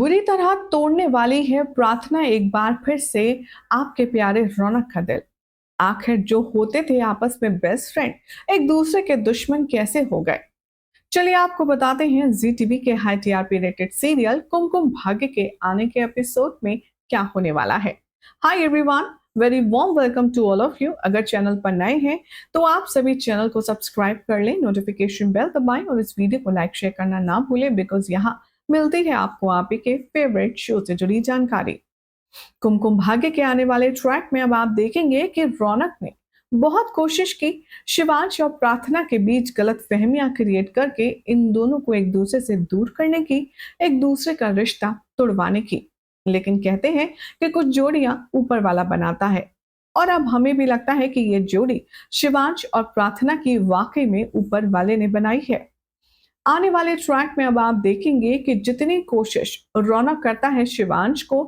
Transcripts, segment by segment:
बुरी तरह तोड़ने वाली है प्रार्थना एक बार फिर से आपके प्यारे रौनक का दिल। आखिर जो होते थे आपस में बेस्ट फ्रेंड, एक दूसरे के दुश्मन कैसे हो गए। चलिए आपको बताते हैं जी टीवी के high TRP rated serial Kumkum Bhagya के आने के एपिसोड में क्या होने वाला है। Hi everyone, very warm welcome to all of you. अगर चैनल पर नए हैं तो आप सभी चैनल को सब्सक्राइब कर लें, नोटिफिकेशन बेल दबाएं और इस वीडियो को लाइक शेयर करना ना भूलें, बिकॉज यहाँ मिलती है आपको आप ही के फेवरेट शो से जुड़ी जानकारी। कुमकुम भाग्य के आने वाले ट्रैक में अब आप देखेंगे कि रौनक ने बहुत कोशिश की शिवांश और प्रार्थना के बीच गलत फहमियां क्रिएट करके इन दोनों को एक दूसरे से दूर करने की, एक दूसरे का रिश्ता तोड़वाने की। लेकिन कहते हैं कि कुछ जोड़ियां ऊपर वाला बनाता है, और अब हमें भी लगता है कि ये जोड़ी शिवांश और प्रार्थना की वाकई में ऊपर वाले ने बनाई है। आने वाले ट्रैक में अब आप देखेंगे कि जितनी कोशिश रौनक करता है शिवांश को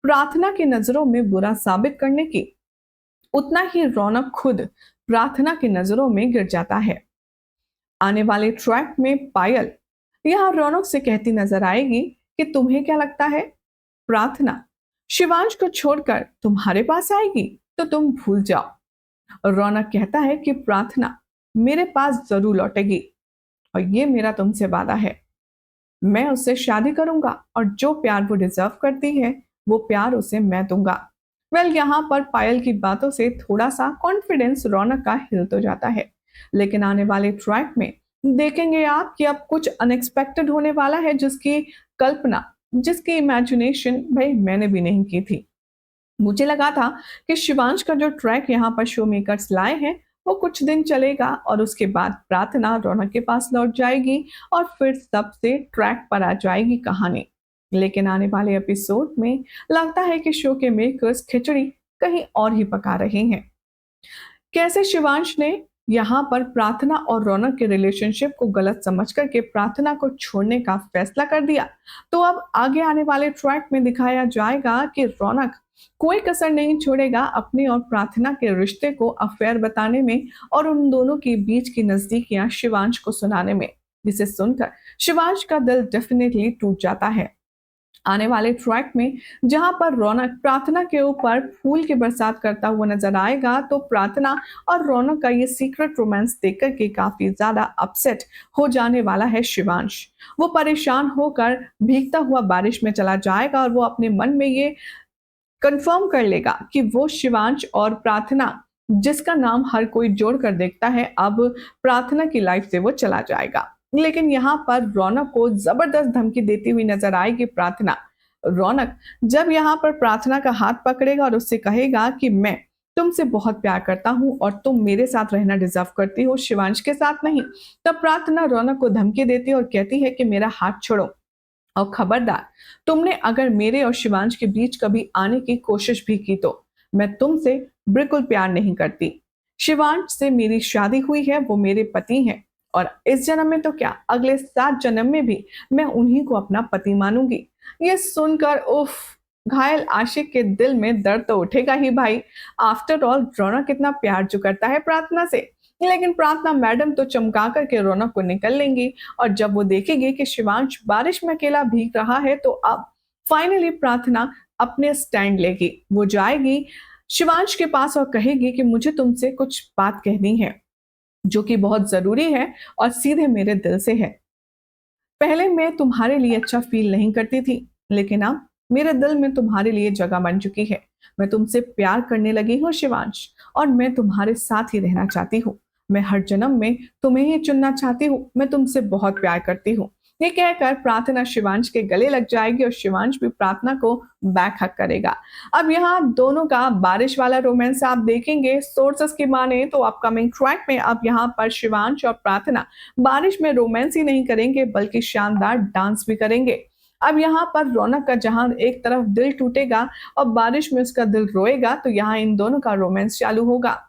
प्रार्थना की नजरों में बुरा साबित करने की, उतना ही रौनक खुद प्रार्थना की नजरों में गिर जाता है। आने वाले ट्रैक में पायल यहां रौनक से कहती नजर आएगी कि तुम्हें क्या लगता है, प्रार्थना शिवांश को छोड़कर तुम्हारे पास आएगी तो तुम भूल जाओ। रौनक कहता है कि प्रार्थना मेरे पास जरूर लौटेगी और ये मेरा तुमसे वादा है। मैं उससे शादी करूंगा और जो प्यार वो डिजर्व करती है वो प्यार उसे मैं दूंगा। यहाँ पर पायल की बातों से थोड़ा सा कॉन्फिडेंस रौनक का हिल तो जाता है, लेकिन आने वाले ट्रैक में देखेंगे आप कि अब कुछ अनएक्सपेक्टेड होने वाला है, जिसकी कल्पना, जिसकी इमेजिनेशन भाई मैंने भी नहीं की थी। मुझे लगा था कि शिवांश का जो ट्रैक यहाँ पर शो मेकर्स लाए हैं वो कुछ दिन चलेगा और उसके बाद प्रार्थना रौनक के पास लौट जाएगी और फिर सबसे ट्रैक पर आ जाएगी कहानी। लेकिन आने वाले एपिसोड में लगता है कि शो के मेकर्स खिचड़ी कहीं और ही पका रहे हैं। कैसे शिवांश ने यहाँ पर प्रार्थना और रौनक के रिलेशनशिप को गलत समझ करके प्रार्थना को छोड़ने का फैसला कर दिया, तो अब आगे आने वाले ट्रैक में दिखाया जाएगा कि रौनक कोई कसर नहीं छोड़ेगा अपनी और प्रार्थना के रिश्ते को अफेयर बताने में और उन दोनों के बीच की नजदीकियां शिवांश को सुनाने में, जिसे सुनकर शिवांश का दिल डेफिनेटली टूट जाता है। आने वाले ट्रैक में जहां पर रौनक प्रार्थना के ऊपर फूल की बरसात करता हुआ नजर आएगा, तो प्रार्थना और रौनक का ये सीक्रेट रोमांस देखकर के काफी ज्यादा अपसेट हो जाने वाला है शिवांश। वो परेशान होकर भीगता हुआ बारिश में चला जाएगा और वो अपने मन में ये कंफर्म कर लेगा कि वो शिवांश और प्रार्थना, जिसका नाम हर कोई जोड़कर देखता है, अब प्रार्थना की लाइफ से वो चला जाएगा। लेकिन यहाँ पर रौनक को जबरदस्त धमकी देती हुई नजर आएगी प्रार्थना। रौनक जब यहाँ पर प्रार्थना का हाथ पकड़ेगा और उससे कहेगा कि मैं तुमसे बहुत प्यार करता हूँ और तुम मेरे साथ रहना डिजर्व करती हो, शिवांश के साथ नहीं, तब प्रार्थना रौनक को धमकी देती है और कहती है कि मेरा हाथ छोड़ो और खबरदार, तुमने अगर मेरे और शिवांश के बीच कभी आने की कोशिश भी की तो मैं तुमसे बिल्कुल प्यार नहीं करती। शिवांश से मेरी शादी हुई है, वो मेरे पति हैं और इस जन्म में तो क्या, अगले 7 जन्म में भी मैं उन्हीं को अपना पति मानूंगी। ये सुनकर उफ, घायल आशिक के दिल में दर्द तो उठेगा ही भाई। आफ्टर ऑल रौनक कितना प्यार जो करता है प्रार्थना से, लेकिन प्रार्थना मैडम तो चमका करके रौनक को निकल लेंगी और जब वो देखेगी कि शिवांश बारिश में अकेला भीग रहा है, तो अब फाइनली प्रार्थना अपने स्टैंड लेगी। वो जाएगी शिवांश के पास और कहेगी कि मुझे तुमसे कुछ बात कहनी है जो कि बहुत जरूरी है और सीधे मेरे दिल से है। पहले मैं तुम्हारे लिए अच्छा फील नहीं करती थी, लेकिन अब मेरे दिल में तुम्हारे लिए जगह बन चुकी है। मैं तुमसे प्यार करने लगी हूँ शिवांश, और मैं तुम्हारे साथ ही रहना चाहती हूँ। मैं हर जन्म में तुम्हें ही चुनना चाहती हूँ। मैं तुमसे बहुत प्यार करती हूँ। ये कहकर प्रार्थना शिवांश के गले लग जाएगी और शिवांश भी प्रार्थना को बैक हक करेगा। अब यहाँ दोनों का बारिश वाला रोमांस आप देखेंगे। सोर्सेस की माने तो अपकमिंग ट्रैक में अब यहाँ पर शिवांश और प्रार्थना बारिश में रोमांस ही नहीं करेंगे बल्कि शानदार डांस भी करेंगे। अब यहाँ पर रौनक का जहां एक तरफ दिल टूटेगा और बारिश में उसका दिल रोएगा, तो यहाँ इन दोनों का रोमांस चालू होगा।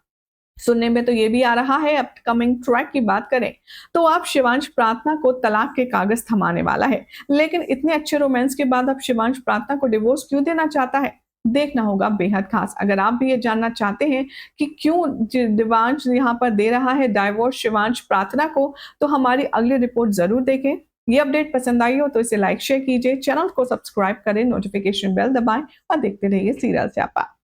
सुनने में तो ये भी आ रहा है, अपकमिंग ट्रैक की बात करें तो अब शिवांश प्रार्थना को तलाक के कागज थमाने वाला है। लेकिन इतने अच्छे रोमांस के बाद अब शिवांश प्रार्थना को डिवोर्स क्यों देना चाहता है, देखना होगा बेहद खास। अगर आप भी ये जानना चाहते हैं कि क्यों दिवांश यहाँ पर दे रहा है डाइवोर्स शिवांश प्रार्थना को, तो हमारी अगली रिपोर्ट जरूर देखें। ये अपडेट पसंद आई हो तो इसे लाइक शेयर कीजिए, चैनल को सब्सक्राइब करें, नोटिफिकेशन बेल दबाएं और देखते रहिए सीरियल स्यापा।